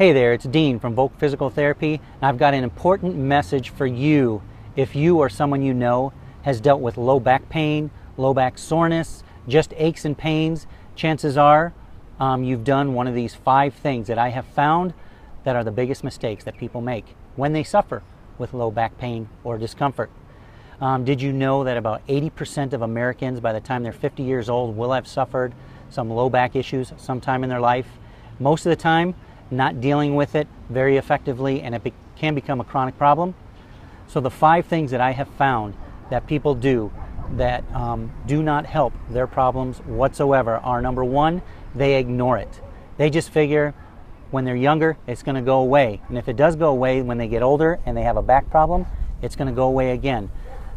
Hey there, it's Dean from Volk Physical Therapy, and I've got an important message for you. If you or someone you know has dealt with low back pain, low back soreness, just aches and pains, chances are you've done one of these 5 things that I have found that are the biggest mistakes that people make when they suffer with low back pain or discomfort. Did you know that about 80% of Americans by the time they're 50 years old will have suffered some low back issues sometime in their life? Most of the time, not dealing with it very effectively, and it can become a chronic problem. So the 5 things that I have found that people do that do not help their problems whatsoever are: number 1, they ignore it. They just figure when they're younger it's going to go away, and if it does go away when they get older and they have a back problem, it's going to go away again.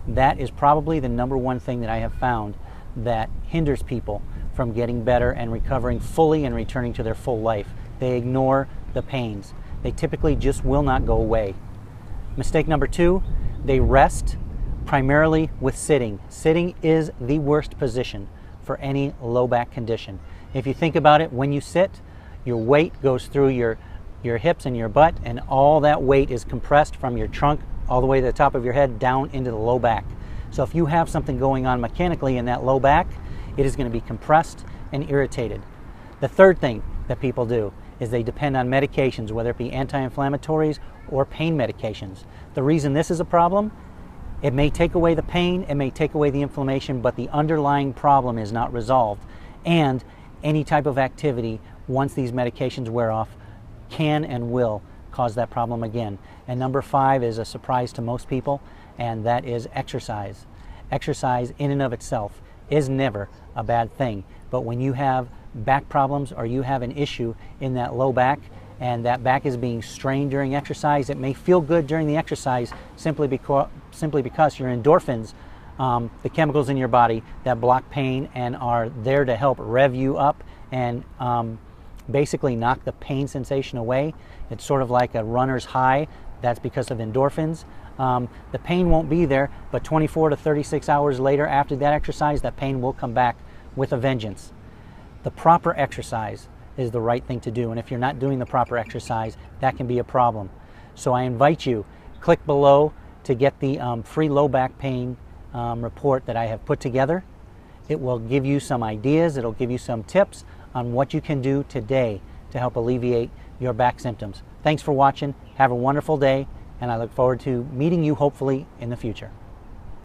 That is probably the number 1 thing that I have found that hinders people from getting better and recovering fully and returning to their full life. They ignore the pains. They typically just will not go away. Mistake number 2, they rest, primarily with sitting. Sitting is the worst position for any low back condition. If you think about it, when you sit, your weight goes through your hips and your butt, and all that weight is compressed from your trunk all the way to the top of your head down into the low back. So if you have something going on mechanically in that low back, it is going to be compressed and irritated. The third thing that people do is they depend on medications, whether it be anti-inflammatories or pain medications. The reason this is a problem, it may take away the pain, it may take away the inflammation, but the underlying problem is not resolved. And any type of activity, once these medications wear off, can and will cause that problem again. And number 5 is a surprise to most people, and that is exercise. Exercise in and of itself is never a bad thing, but when you have back problems or you have an issue in that low back and that back is being strained during exercise, it may feel good during the exercise simply because your endorphins, the chemicals in your body that block pain and are there to help rev you up and basically knock the pain sensation away. It's sort of like a runner's high. That's because of endorphins. The pain won't be there, but 24 to 36 hours later after that exercise, that pain will come back with a vengeance. The proper exercise is the right thing to do, and if you're not doing the proper exercise, that can be a problem. So I invite you, click below to get the free low back pain report that I have put together. It will give you some ideas, it'll give you some tips on what you can do today to help alleviate your back symptoms. Thanks for watching, have a wonderful day, and I look forward to meeting you hopefully in the future.